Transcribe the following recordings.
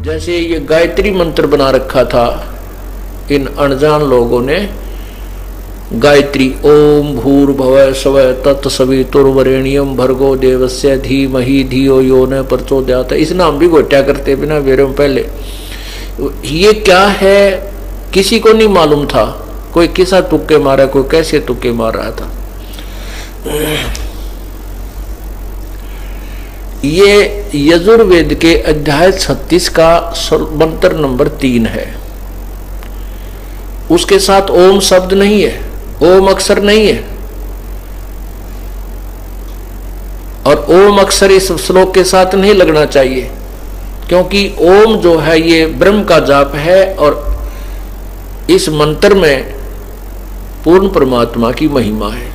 जैसे ये गायत्री मंत्र बना रखा था इन अनजान लोगों ने, गायत्री ओम भूर्भुवः स्वः तत्सवितुर्वरेण्यं भर्गो देवस्य धीमहि धियो यो न प्रचोदयात्, इस नाम भी घोट्या करते बिना वेरों पहले। ये क्या है किसी को नहीं मालूम था, कोई किसा तुक्के मारा, कोई कैसे तुक्के मार रहा था। ये यजुर्वेद के अध्याय 36 का मंत्र नंबर 3 है। उसके साथ ओम शब्द नहीं है, ओम अक्षर नहीं है, और ओम अक्षर इस श्लोक के साथ नहीं लगना चाहिए, क्योंकि ओम जो है ये ब्रह्म का जाप है और इस मंत्र में पूर्ण परमात्मा की महिमा है।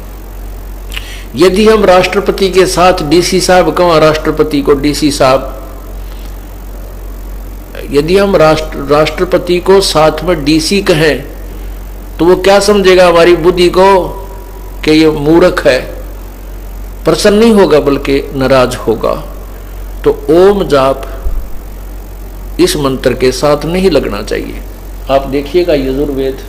यदि हम राष्ट्रपति के साथ डीसी साहब कहें, राष्ट्रपति को डीसी साहब, यदि हम राष्ट्रपति को साथ में डीसी कहें तो वो क्या समझेगा हमारी बुद्धि को कि ये मूर्ख है, प्रसन्न नहीं होगा बल्कि नाराज होगा। तो ओम जाप इस मंत्र के साथ नहीं लगना चाहिए। आप देखिएगा यजुर्वेद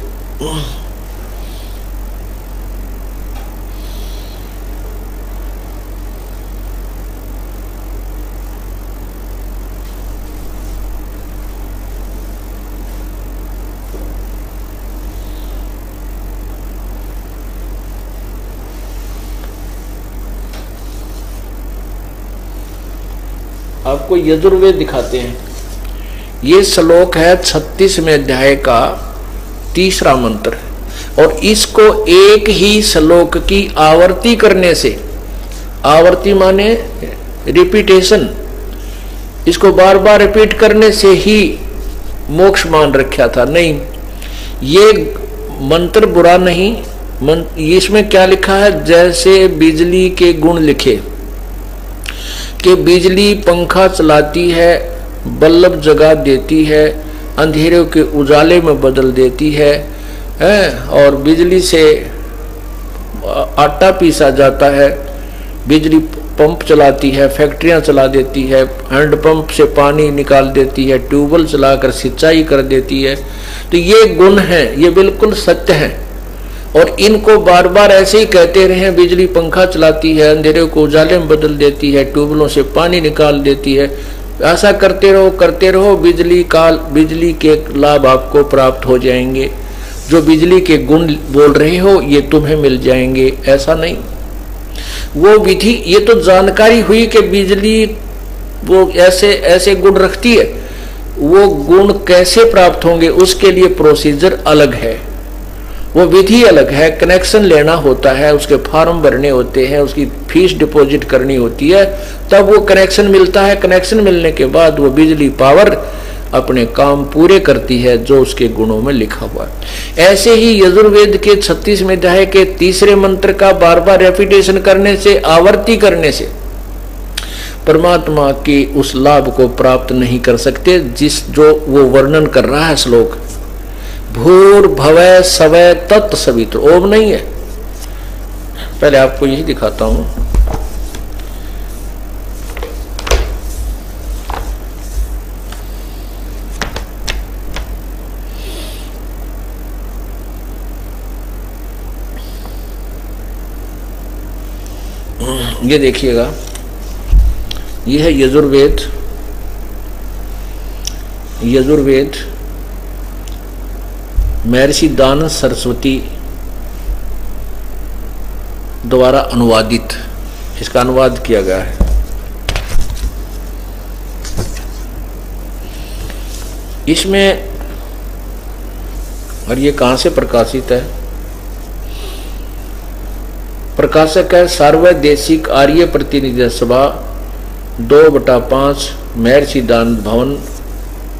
आपको यजुर्वेद दिखाते हैं। ये श्लोक है 36वें अध्याय का 3रा मंत्र, और इसको एक ही श्लोक की आवर्ती करने से, आवर्ती माने रिपीटेशन, इसको बार बार रिपीट करने से ही मोक्ष मान रखा था। नहीं, ये मंत्र बुरा नहीं, इसमें क्या लिखा है, जैसे बिजली के गुण लिखे कि बिजली पंखा चलाती है, बल्ब जगा देती है, अंधेरों के उजाले में बदल देती है, और बिजली से आटा पीसा जाता है, बिजली पंप चलाती है, फैक्ट्रियां चला देती है, हैंडपंप से पानी निकाल देती है, ट्यूबवेल चलाकर सिंचाई कर देती है। तो ये गुण हैं, ये बिल्कुल सत्य हैं, और इनको बार बार ऐसे ही कहते रहे, बिजली पंखा चलाती है, अंधेरे को उजाले में बदल देती है, ट्यूबवेलों से पानी निकाल देती है, ऐसा करते रहो, बिजली के लाभ आपको प्राप्त हो जाएंगे, जो बिजली के गुण बोल रहे हो ये तुम्हें मिल जाएंगे। ऐसा नहीं, वो विधि, ये तो जानकारी हुई कि बिजली वो ऐसे ऐसे गुण रखती है, वो गुण कैसे प्राप्त होंगे उसके लिए प्रोसीजर अलग है, वो विधि अलग है। कनेक्शन लेना होता है, उसके फॉर्म भरने होते हैं, उसकी फीस डिपॉजिट करनी होती है, तब वो कनेक्शन मिलता है। कनेक्शन मिलने के बाद वो बिजली पावर अपने काम पूरे करती है जो उसके गुणों में लिखा हुआ है। ऐसे ही यजुर्वेद के 36वें अध्याय के 3रे मंत्र का बार बार रेपिटेशन करने से, आवर्ती करने से परमात्मा के उस लाभ को प्राप्त नहीं कर सकते जो वो वर्णन कर रहा है श्लोक। भूर्भुवः स्वः तत्सवितुः, ओम नहीं है। पहले आपको यही दिखाता हूं। ये देखिएगा, ये है यजुर्वेद महर्षि दानव सरस्वती द्वारा अनुवादित, इसका अनुवाद किया गया है। इसमें, और ये कहाँ से प्रकाशित है, प्रकाशक है सार्वदेशिक आर्य प्रतिनिधि सभा 2/5 महर्षि दानव भवन,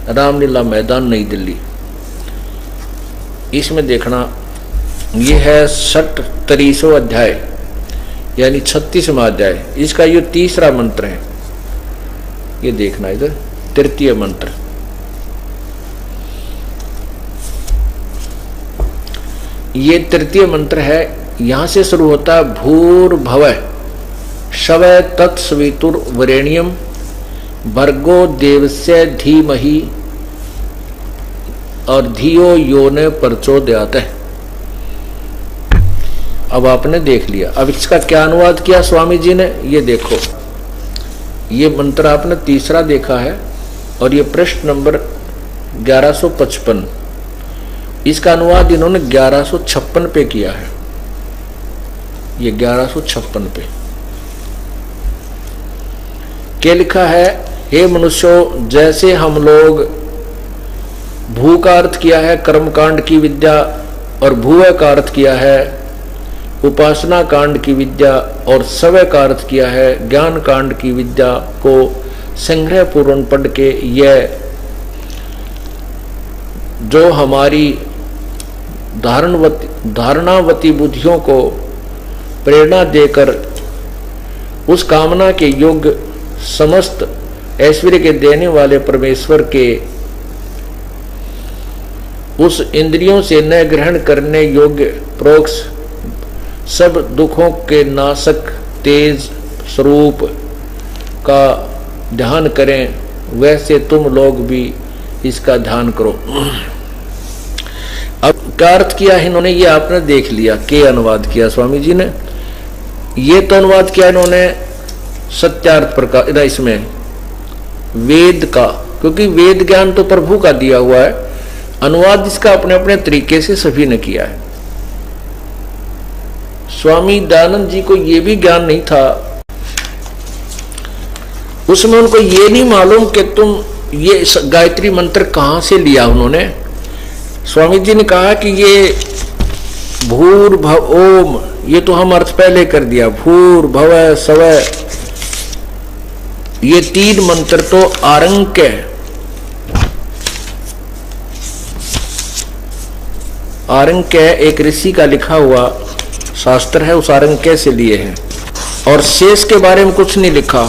रामलीला मैदान, नई दिल्ली। इसमें देखना, ये है 33वां अध्याय यानी 36वां अध्याय, इसका ये 3रा मंत्र है। ये देखना इधर, 3य मंत्र, ये 3य मंत्र है। यहां से शुरू होता है भूर्भुवः स्वः तत्सवितुर्वरेण्यं भर्गो देवस्य धीमहि और धियो यो ने प्रचोदयात्। अब आपने देख लिया। अब इसका क्या अनुवाद किया स्वामी जी ने, ये देखो। ये मंत्र आपने तीसरा देखा है और ये पृष्ठ नंबर 1155। इसका अनुवाद इन्होंने 1156 पे किया है। ये 1156 पे क्या लिखा है? हे मनुष्यों, जैसे हम लोग भू का अर्थ किया है कर्मकांड की विद्या और भूव का अर्थ किया है उपासना कांड की विद्या और सवय का अर्थ किया है ज्ञान कांड की विद्या को संग्रह पूर्ण पढ़ के यह जो हमारी धारणावती बुद्धियों को प्रेरणा देकर उस कामना के योग्य समस्त ऐश्वर्य के देने वाले परमेश्वर के उस इंद्रियों से न ग्रहण करने योग्य प्रोक्ष सब दुखों के नाशक तेज स्वरूप का ध्यान करें, वैसे तुम लोग भी इसका ध्यान करो। अब क्या अर्थ किया है इन्होंने, ये आपने देख लिया। के अनुवाद किया स्वामी जी ने, ये तो अनुवाद किया इन्होंने सत्यार्थ प्रकार इसमें वेद का, क्योंकि वेद ज्ञान तो प्रभु का दिया हुआ है। अनुवाद इसका अपने अपने तरीके से सभी ने किया है। स्वामी दयानंद जी को यह भी ज्ञान नहीं था, उसमें उनको ये नहीं मालूम कि तुम ये गायत्री मंत्र कहां से लिया। उन्होंने स्वामी जी ने कहा कि ये भूर भव ओम, ये तो हम अर्थ पहले कर दिया। भूर भव स्वय, ये तीन मंत्र तो आरंक्य एक ऋषि का लिखा हुआ शास्त्र है, उस आरंक्य से लिए हैं और शेष के बारे में कुछ नहीं लिखा।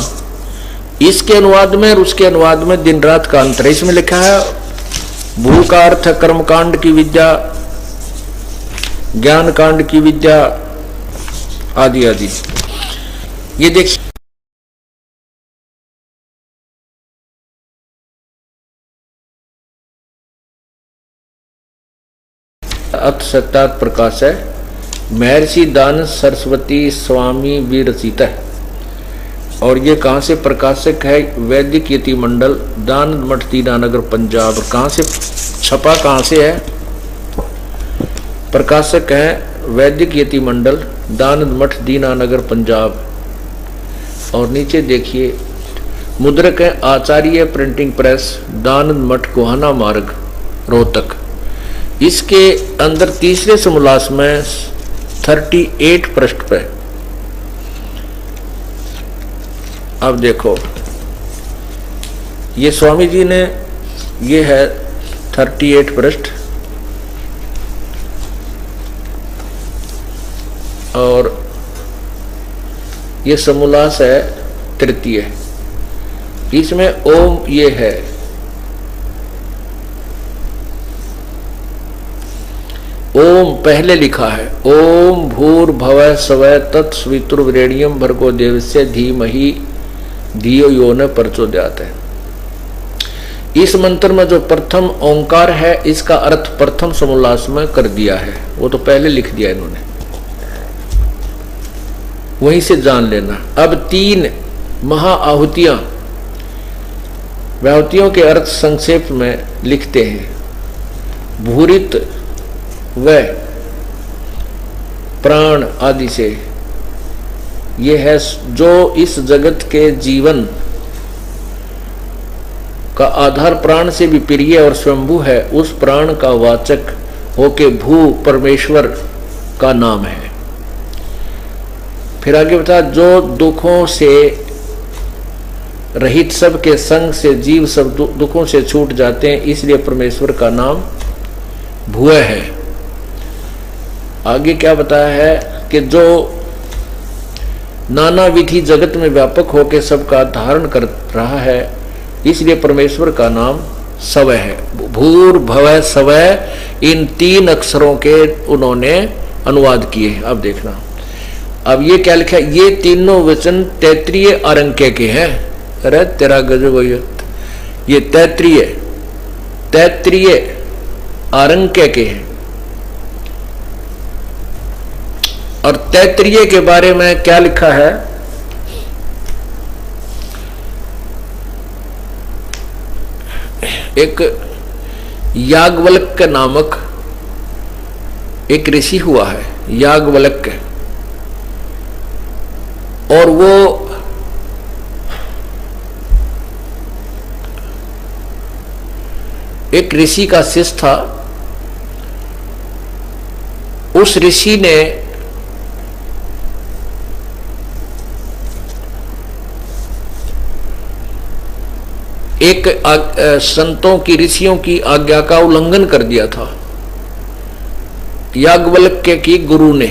इसके अनुवाद में और उसके अनुवाद में दिन रात का अंतर है। इसमें लिखा है भू का अर्थ कर्मकांड की विद्या, ज्ञान कांड की विद्या आदि आदि। ये देखिए अथ सत्यार्थ प्रकाश है, महर्षि दान सरस्वती स्वामी विरचित है। और ये कहाँ से प्रकाशक है? वैदिक यति मंडल, दान मठ दीनानगर पंजाब। कहाँ से छपा, कहाँ से है? प्रकाशक है वैदिक यति मंडल, दान मठ दीनानगर पंजाब। और नीचे देखिए मुद्रक है आचार्य प्रिंटिंग प्रेस, दान मठ गोहाना मार्ग रोहतक। इसके अंदर तीसरे समोल्लास में 38 पृष्ठ पे अब देखो, ये स्वामी जी ने, ये है 38 पृष्ठ और ये समोल्लास है तृतीय। इसमें ओम ये है, ओम पहले लिखा है ओम भूर्भुवः स्वः तत्सवितुर्वरेण्यं भर्गो देवस्य धीमहि धियो यो न प्रचोदयात् है। इस मंत्र में जो प्रथम ओंकार है, इसका अर्थ प्रथम समोल्लास में कर दिया है, वो तो पहले लिख दिया इन्होंने, वहीं से जान लेना। अब 3 महाआहुतियां, व्याहुतियों के अर्थ संक्षेप में लिखते हैं। भूरित व प्राण आदि से, ये है जो इस जगत के जीवन का आधार प्राण से भी प्रिय और स्वयंभू है, उस प्राण का वाचक होके भू परमेश्वर का नाम है। फिर आगे बता, जो दुखों से रहित सब के संग से जीव सब दुखों से छूट जाते हैं, इसलिए परमेश्वर का नाम भूय है। आगे क्या बताया है कि जो नाना विधि जगत में व्यापक होकर सबका धारण कर रहा है, इसलिए परमेश्वर का नाम स्वय है। भूर्भुवः स्वः, इन 3 अक्षरों के उन्होंने अनुवाद किए। अब देखना, अब ये क्या लिखा है, ये तीनों वचन तैत्रीय आरंक्य के हैं, अरे तेरा गजब हो। ये तैत्रीय आरंक्य के हैं। और तैत्रीय के बारे में क्या लिखा है? एक याज्ञवल्क्य नामक एक ऋषि हुआ है, याज्ञवल्क्य, और वो एक ऋषि का शिष्य था। उस ऋषि ने एक संतों की, ऋषियों की आज्ञा का उल्लंघन कर दिया था याज्ञवल्क्य की गुरु ने,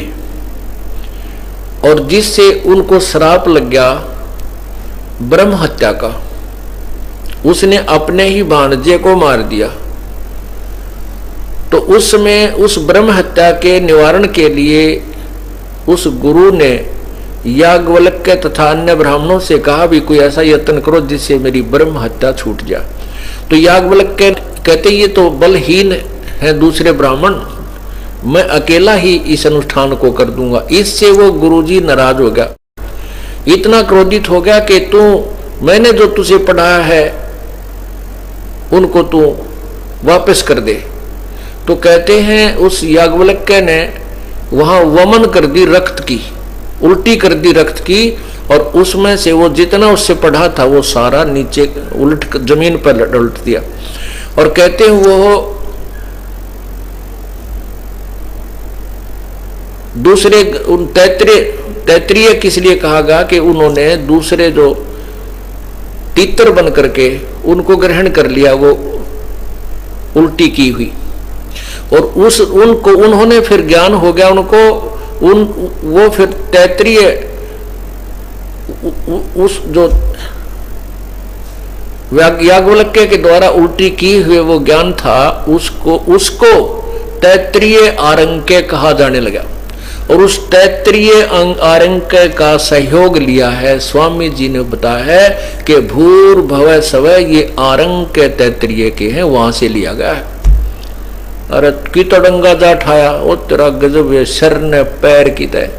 और जिससे उनको श्राप लग गया ब्रह्म हत्या का। उसने अपने ही भांजे को मार दिया। तो उसमें उस ब्रह्म हत्या के निवारण के लिए उस गुरु ने याज्ञवल्क्य तथा अन्य ब्राह्मणों से कहा भी कोई ऐसा यत्न करो जिससे मेरी ब्रह्म हत्या छूट जाए। तो याज्ञवल्क्य कहते ये तो बलहीन है दूसरे ब्राह्मण, मैं अकेला ही इस अनुष्ठान को कर दूंगा। इससे वो गुरुजी नाराज हो गया, इतना क्रोधित हो गया कि मैंने जो तुझे पढ़ाया है उनको तू वापस कर दे। तो कहते हैं उस याज्ञवल्क्य ने वहां वमन कर दी, रक्त की उल्टी कर दी रक्त की, और उसमें से वो जितना उससे पढ़ा था वो सारा नीचे उलट जमीन पर उलट दिया। और कहते हैं वो दूसरे तैत्रीय किस लिए कहा गया कि उन्होंने दूसरे जो तीतर बन करके उनको ग्रहण कर लिया, वो उल्टी की हुई, और उनको उन्होंने फिर ज्ञान हो गया उनको, वो फिर तैत्रीय उस जो याज्ञवल्क्य के द्वारा उल्टी की हुए वो ज्ञान था उसको तैत्रीय आरंक्य कहा जाने लगा। और उस तैत्रीय आरंक्य का सहयोग लिया है, स्वामी जी ने बताया है कि भूर्भुवः स्वः ये आरंक्य तैत्रीय के हैं, वहां से लिया गया है। अरे की तड़ंगा जा ठाया, ओ तेरा गजब है, सर ने पैर की तय।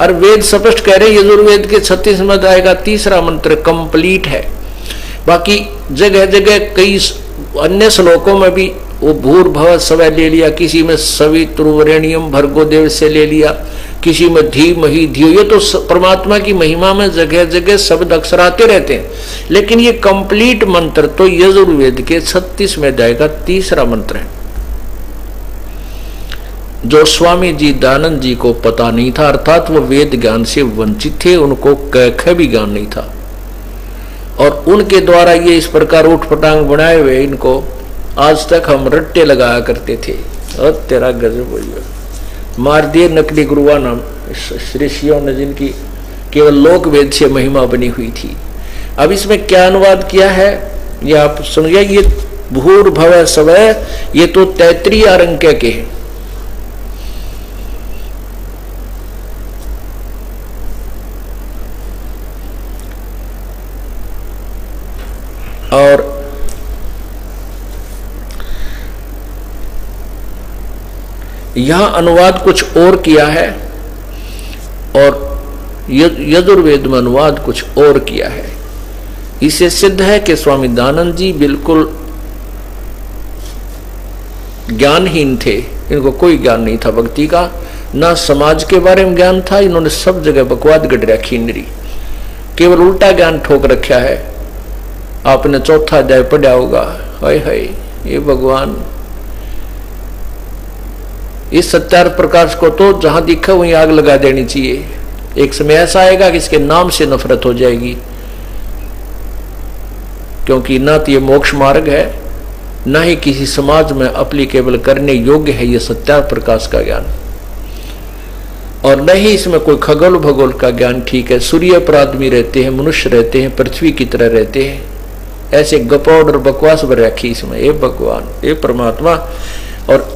और वेद स्पष्ट कह रहे यजुर्वेद के 36वें अध्याय का 3रा मंत्र कंप्लीट है। बाकी जगह जगह कई अन्य श्लोकों में भी वो भूर्भुवः स्वः ले लिया, किसी में सवितुर्वरेण्यम भर्गो देव से ले लिया, किसी में धीमहि धियो। ये तो परमात्मा की महिमा में जगह जगह शब्द अक्षर आते रहते हैं, लेकिन ये कंप्लीट मंत्र तो यजुर्वेद के 36वें अध्याय का 3रा मंत्र है, जो स्वामी जी दयानंद जी को पता नहीं था, अर्थात वो वेद ज्ञान से वंचित थे, उनको क भी ज्ञान नहीं था। और उनके द्वारा ये इस प्रकार उठ पटांग बनाए हुए इनको आज तक हम रट्टे लगाया करते थे। और तेरा गजब हो मार दिए नकली गुरुआ नाम ऋषियों ने, जिनकी केवल लोक वेद से महिमा बनी हुई थी। अब इसमें क्या अनुवाद किया है ये आप समझिए। ये भूर्भुवः स्वः ये तो तैत्रीय आरंक्य के हैं। और यहां अनुवाद कुछ और किया है, और यजुर्वेद में अनुवाद कुछ और किया है। इससे सिद्ध है कि स्वामी दयानंद जी बिल्कुल ज्ञानहीन थे, इनको कोई ज्ञान नहीं था भक्ति का, ना समाज के बारे में ज्ञान था। इन्होंने सब जगह बकवाद गढ़ रखी, इंद्री केवल उल्टा ज्ञान ठोक रखा है। आपने 4था अध्याय पढ़ा होगा, हाय हाय ये भगवान। इस सत्यार्थ प्रकाश को तो जहां दिखा वहीं आग लगा देनी चाहिए। एक समय ऐसा आएगा कि इसके नाम से नफरत हो जाएगी, क्योंकि ना तो ये मोक्ष मार्ग है, ना ही किसी समाज में अप्लीकेबल करने योग्य है ये सत्यार्थ प्रकाश का ज्ञान, और न ही इसमें कोई खगोल भगोल का ज्ञान ठीक है। सूर्य पर आदमी रहते हैं, मनुष्य रहते हैं, पृथ्वी की तरह रहते हैं, ऐसे गपौड़ और बकवास भर रखी इसमें। ये भगवान, ये परमात्मा। और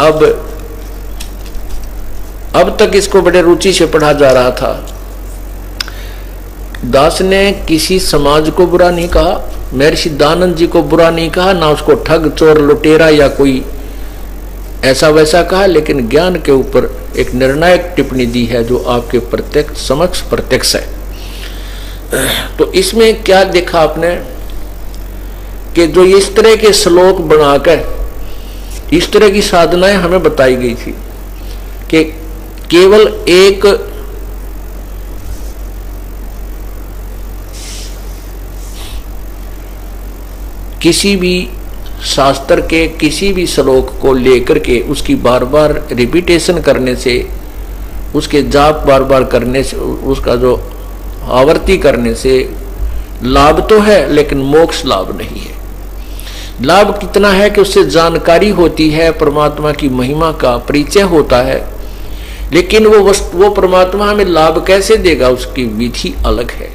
अब तक इसको बड़े रुचि से पढ़ा जा रहा था, दास ने किसी समाज को बुरा नहीं कहा, महर्षि दयानंद जी को बुरा नहीं कहा, ना उसको ठग चोर लुटेरा या कोई ऐसा वैसा कहा, लेकिन ज्ञान के ऊपर एक निर्णायक टिप्पणी दी है जो आपके प्रत्यक्ष समक्ष प्रत्यक्ष है। तो इसमें क्या देखा आपने कि जो इस तरह के श्लोक बनाकर इस तरह की साधनाएं हमें बताई गई थी कि केवल एक किसी भी शास्त्र के किसी भी श्लोक को लेकर के उसकी बार बार रिपीटेशन करने से, उसके जाप बार बार करने से, उसका जो आवर्ती करने से लाभ तो है लेकिन मोक्ष लाभ नहीं है। लाभ कितना है कि उससे जानकारी होती है, परमात्मा की महिमा का परिचय होता है, लेकिन वो परमात्मा हमें लाभ कैसे देगा उसकी विधि अलग है।